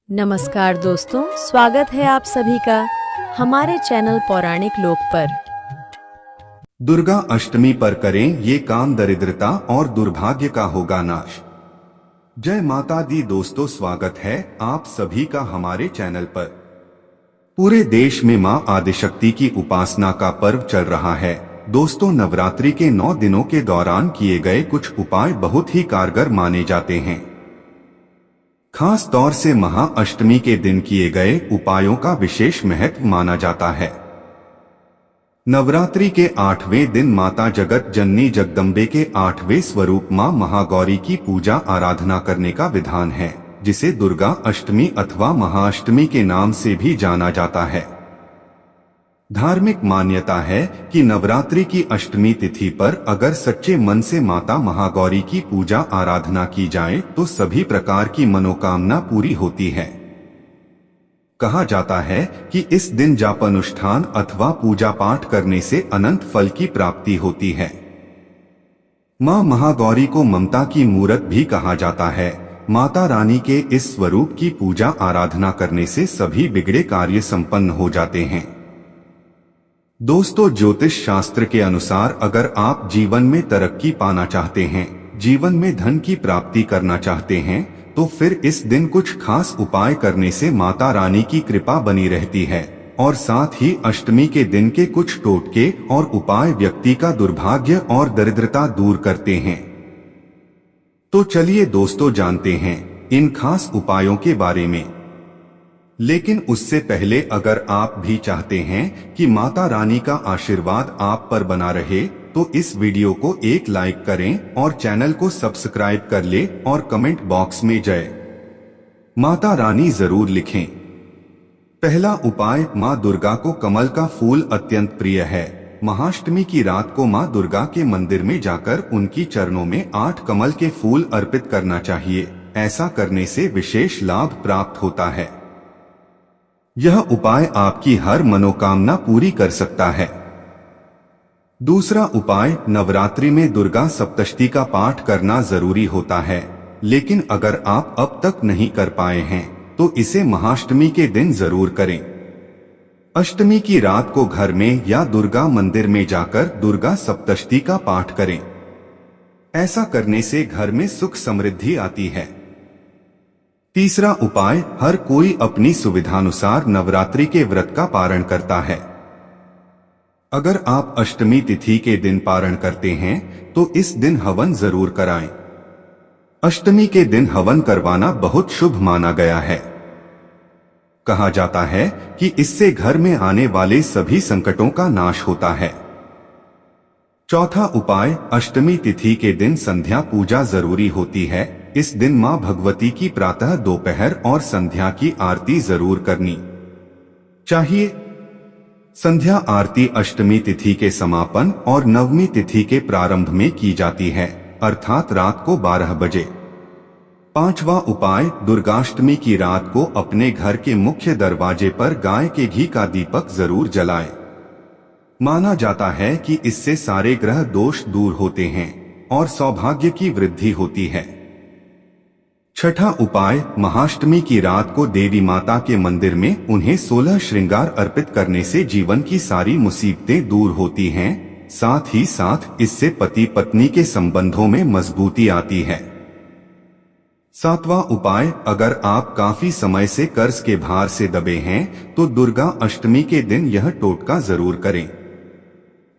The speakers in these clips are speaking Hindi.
नमस्कार दोस्तों, स्वागत है आप सभी का हमारे चैनल पौराणिक लोक पर। दुर्गा अष्टमी पर करें ये काम, दरिद्रता और दुर्भाग्य का होगा नाश। जय माता दी दोस्तों, स्वागत है आप सभी का हमारे चैनल पर। पूरे देश में मां आदिशक्ति की उपासना का पर्व चल रहा है। दोस्तों, नवरात्रि के 9 दिनों के दौरान किए गए कुछ उपाय बहुत ही कारगर माने जाते हैं। खास तौर से महाअष्टमी के दिन किए गए उपायों का विशेष महत्व माना जाता है। नवरात्रि के 8वें दिन माता जगत जननी जगदम्बे के 8वें स्वरूप मां महागौरी की पूजा आराधना करने का विधान है, जिसे दुर्गा अष्टमी अथवा महाअष्टमी के नाम से भी जाना जाता है। धार्मिक मान्यता है कि नवरात्रि की अष्टमी तिथि पर अगर सच्चे मन से माता महागौरी की पूजा आराधना की जाए तो सभी प्रकार की मनोकामना पूरी होती है। कहा जाता है कि इस दिन जाप अनुष्ठान अथवा पूजा पाठ करने से अनंत फल की प्राप्ति होती है। मां महागौरी को ममता की मूरत भी कहा जाता है। माता रानी के इस स्वरूप की पूजा आराधना करने से सभी बिगड़े कार्य संपन्न हो जाते हैं। दोस्तों, ज्योतिष शास्त्र के अनुसार अगर आप जीवन में तरक्की पाना चाहते हैं, जीवन में धन की प्राप्ति करना चाहते हैं, तो फिर इस दिन कुछ खास उपाय करने से माता रानी की कृपा बनी रहती है। और साथ ही अष्टमी के दिन के कुछ टोटके और उपाय व्यक्ति का दुर्भाग्य और दरिद्रता दूर करते हैं। तो चलिए दोस्तों, जानते हैं इन खास उपायों के बारे में। लेकिन उससे पहले अगर आप भी चाहते हैं कि माता रानी का आशीर्वाद आप पर बना रहे, तो इस वीडियो को एक लाइक करें और चैनल को सब्सक्राइब कर ले और कमेंट बॉक्स में जय माता रानी जरूर लिखें। पहला उपाय, मां दुर्गा को कमल का फूल अत्यंत प्रिय है। महाअष्टमी की रात को मां दुर्गा के मंदिर में जाकर उनकी चरणों में 8 कमल के फूल अर्पित करना चाहिए। ऐसा करने से विशेष लाभ प्राप्त होता है। यह उपाय आपकी हर मनोकामना पूरी कर सकता है। दूसरा उपाय, नवरात्रि में दुर्गा सप्तशती का पाठ करना जरूरी होता है। लेकिन अगर आप अब तक नहीं कर पाए हैं तो इसे महाअष्टमी के दिन जरूर करें। अष्टमी की रात को घर में या दुर्गा मंदिर में जाकर दुर्गा सप्तशती का पाठ करें। ऐसा करने से घर में सुख समृद्धि आती है। तीसरा उपाय, हर कोई अपनी सुविधानुसार नवरात्रि के व्रत का पारण करता है। अगर आप अष्टमी तिथि के दिन पारण करते हैं तो इस दिन हवन जरूर कराएं। अष्टमी के दिन हवन करवाना बहुत शुभ माना गया है। कहा जाता है कि इससे घर में आने वाले सभी संकटों का नाश होता है। चौथा उपाय, अष्टमी तिथि के दिन संध्या पूजा जरूरी होती है। इस दिन मां भगवती की प्रातः, दोपहर और संध्या की आरती जरूर करनी चाहिए। संध्या आरती अष्टमी तिथि के समापन और नवमी तिथि के प्रारंभ में की जाती है, अर्थात रात को 12 बजे। पांचवा उपाय, दुर्गाष्टमी की रात को अपने घर के मुख्य दरवाजे पर गाय के घी का दीपक जरूर जलाएं। माना जाता है कि इससे सारे ग्रह दोष दूर होते हैं और सौभाग्य की वृद्धि होती है। छठा उपाय, महाअष्टमी की रात को देवी माता के मंदिर में उन्हें 16 श्रृंगार अर्पित करने से जीवन की सारी मुसीबतें दूर होती हैं। साथ ही साथ इससे पति पत्नी के संबंधों में मजबूती आती है। सातवां उपाय, अगर आप काफी समय से कर्ज के भार से दबे हैं तो दुर्गा अष्टमी के दिन यह टोटका जरूर करें।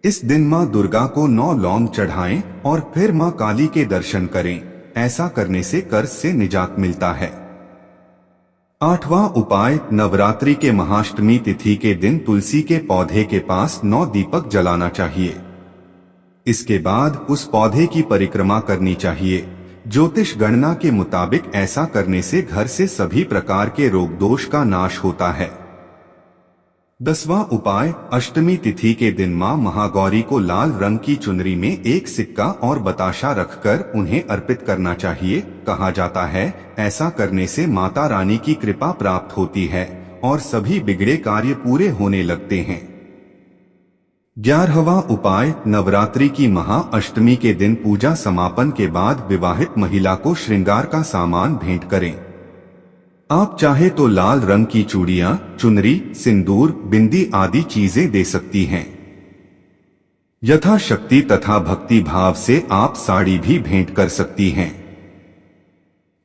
इस दिन मां दुर्गा को 9 लौंग चढ़ाएं और फिर मां काली के दर्शन करें। ऐसा करने से कर्ज से निजात मिलता है। आठवां उपाय, नवरात्रि के महाअष्टमी तिथि के दिन तुलसी के पौधे के पास 9 दीपक जलाना चाहिए। इसके बाद उस पौधे की परिक्रमा करनी चाहिए। ज्योतिष गणना के मुताबिक ऐसा करने से घर से सभी प्रकार के रोग दोष का नाश होता है। 10वां उपाय, अष्टमी तिथि के दिन मां महागौरी को लाल रंग की चुनरी में एक सिक्का और बताशा रखकर उन्हें अर्पित करना चाहिए। कहा जाता है ऐसा करने से माता रानी की कृपा प्राप्त होती है और सभी बिगड़े कार्य पूरे होने लगते हैं। 11वां उपाय, नवरात्रि की महाअष्टमी के दिन पूजा समापन के बाद विवाहित महिला को श्रृंगार का सामान भेंट करें। आप चाहे तो लाल रंग की चूड़ियां, चुनरी, सिंदूर, बिंदी आदि चीजें दे सकती हैं। यथाशक्ति तथा भक्ति भाव से आप साड़ी भी भेंट कर सकती हैं।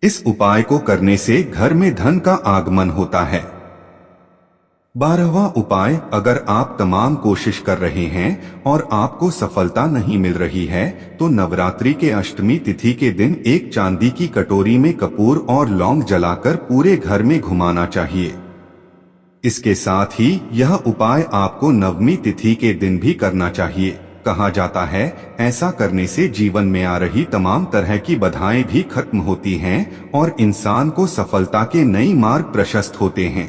इस उपाय को करने से घर में धन का आगमन होता है। 12वां उपाय, अगर आप तमाम कोशिश कर रहे हैं और आपको सफलता नहीं मिल रही है तो नवरात्रि के अष्टमी तिथि के दिन एक चांदी की कटोरी में कपूर और लौंग जलाकर पूरे घर में घुमाना चाहिए। इसके साथ ही यह उपाय आपको नवमी तिथि के दिन भी करना चाहिए। कहा जाता है ऐसा करने से जीवन में आ रही तमाम तरह की बाधाएं भी खत्म होती हैं और इंसान को सफलता के नई मार्ग प्रशस्त होते हैं।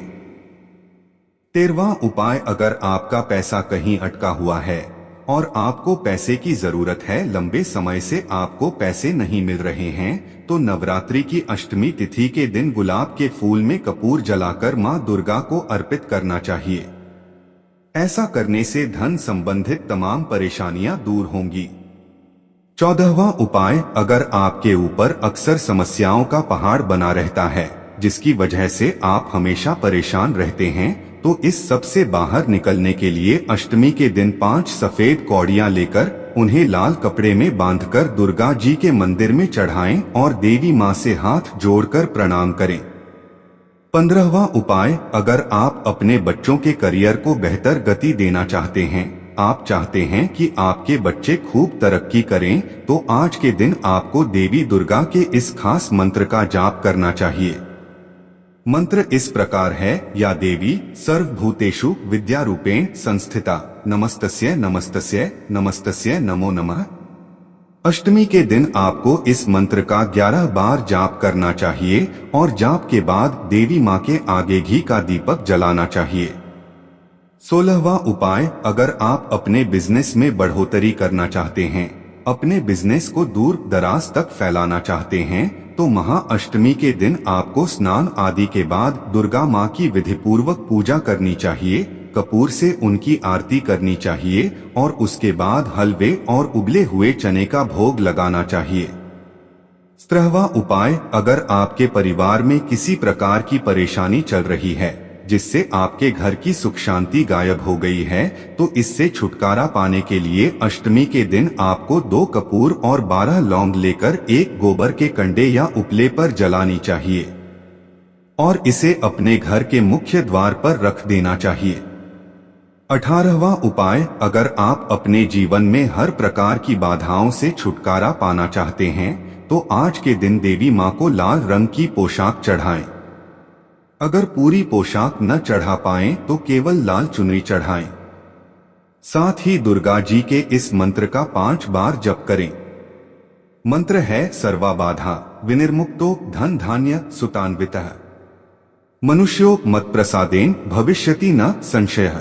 13वां उपाय, अगर आपका पैसा कहीं अटका हुआ है और आपको पैसे की जरूरत है, लंबे समय से आपको पैसे नहीं मिल रहे हैं, तो नवरात्रि की अष्टमी तिथि के दिन गुलाब के फूल में कपूर जलाकर मां दुर्गा को अर्पित करना चाहिए। ऐसा करने से धन संबंधित तमाम परेशानियां दूर होंगी। 14वां उपाय, अगर आपके ऊपर अक्सर समस्याओं का पहाड़ बना रहता है जिसकी वजह से आप हमेशा परेशान रहते हैं, तो इस सब से बाहर निकलने के लिए अष्टमी के दिन 5 सफेद कौड़ियां लेकर उन्हें लाल कपड़े में बांधकर दुर्गा जी के मंदिर में चढ़ाएं और देवी मां से हाथ जोड़कर प्रणाम करें। 15वां उपाय, अगर आप अपने बच्चों के करियर को बेहतर गति देना चाहते हैं, आप चाहते हैं कि आपके बच्चे खूब तरक्की करें, तो आज के दिन आपको देवी दुर्गा के इस खास मंत्र का जाप करना चाहिए। मंत्र इस प्रकार है, या देवी सर्वभूतेषु विद्यारूपेण संस्थिता नमस्तस्यै नमस्तस्यै नमस्तस्यै नमो नमः। अष्टमी के दिन आपको इस मंत्र का 11 बार जाप करना चाहिए और जाप के बाद देवी मां के आगे घी का दीपक जलाना चाहिए। 16वां उपाय, अगर आप अपने बिजनेस में बढ़ोतरी करना चाहते हैं, अपने बिजनेस को दूर दराज तक फैलाना चाहते हैं, तो महाअष्टमी के दिन आपको स्नान आदि के बाद दुर्गा मां की विधिपूर्वक पूजा करनी चाहिए, कपूर से उनकी आरती करनी चाहिए और उसके बाद हलवे और उबले हुए चने का भोग लगाना चाहिए। 17वां उपाय, अगर आपके परिवार में किसी प्रकार की परेशानी चल रही है जिससे आपके घर की सुख शांति गायब हो गई है, तो इससे छुटकारा पाने के लिए अष्टमी के दिन आपको 2 कपूर और 12 लौंग लेकर एक गोबर के कंडे या उपले पर जलानी चाहिए और इसे अपने घर के मुख्य द्वार पर रख देना चाहिए। 18वां उपाय, अगर आप अपने जीवन में हर प्रकार की बाधाओं से छुटकारा पाना चाहते हैं, तो आज के दिन देवी मां को लाल रंग की पोशाक चढ़ाएं। अगर पूरी पोशाक न चढ़ा पाएं तो केवल लाल चुनरी चढ़ाएं। साथ ही दुर्गा जी के इस मंत्र का 5 बार जप करें। मंत्र है, सर्वा बाधा विनिर्मुक्तो धन धान्य सुतान्वितः मनुष्यो मत प्रसादेन भविष्यति न संशयः।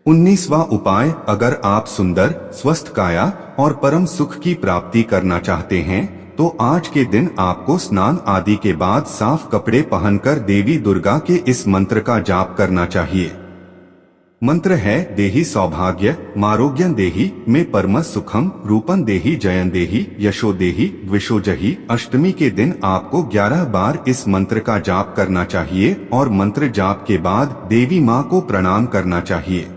19वां उपाय, अगर आप सुंदर, स्वस्थ काया और परम सुख की प्राप्ति करना चाहते हैं, तो आज के दिन आपको स्नान आदि के बाद साफ कपड़े पहनकर देवी दुर्गा के इस मंत्र का जाप करना चाहिए। मंत्र है, देहि सौभाग्य मारोग्यं देहि में परम सुखम रूपं देहि जयं देहि यशो देहि द्विषोजहि। अष्टमी के दिन आपको 11 बार इस मंत्र का जाप करना चाहिए और मंत्र जाप के बाद देवी मां को प्रणाम करना चाहिए।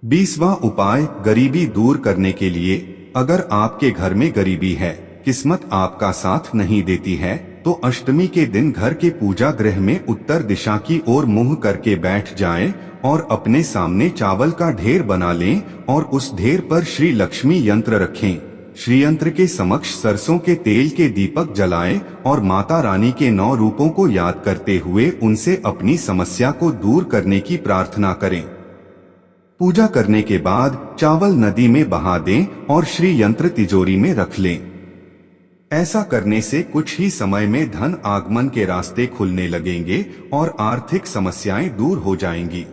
20वां उपाय, गरीबी दूर करने के लिए, अगर आपके घर में गरीबी है, किस्मत आपका साथ नहीं देती है, तो अष्टमी के दिन घर के पूजा गृह में उत्तर दिशा की ओर मुंह करके बैठ जाएं और अपने सामने चावल का ढेर बना लें और उस ढेर पर श्री लक्ष्मी यंत्र रखें। श्री यंत्र के समक्ष सरसों के तेल के दीपक जलाएं और माता रानी के 9 रूपों को याद करते हुए उनसे अपनी समस्या को दूर करने की प्रार्थना करें। पूजा करने के बाद चावल नदी में बहा दें और श्री यंत्र तिजोरी में रख लें। ऐसा करने से कुछ ही समय में धन आगमन के रास्ते खुलने लगेंगे और आर्थिक समस्याएं दूर हो जाएंगी।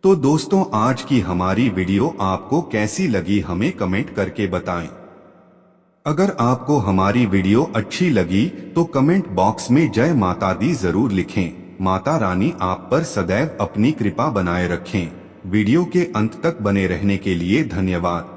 तो दोस्तों, आज की हमारी वीडियो आपको कैसी लगी हमें कमेंट करके बताएं। अगर आपको हमारी वीडियो अच्छी लगी तो कमेंट बॉक्स में जय माता दी जरूर लिखें। माता रानी आप पर सदैव अपनी कृपा बनाए रखें। वीडियो के अंत तक बने रहने के लिए धन्यवाद।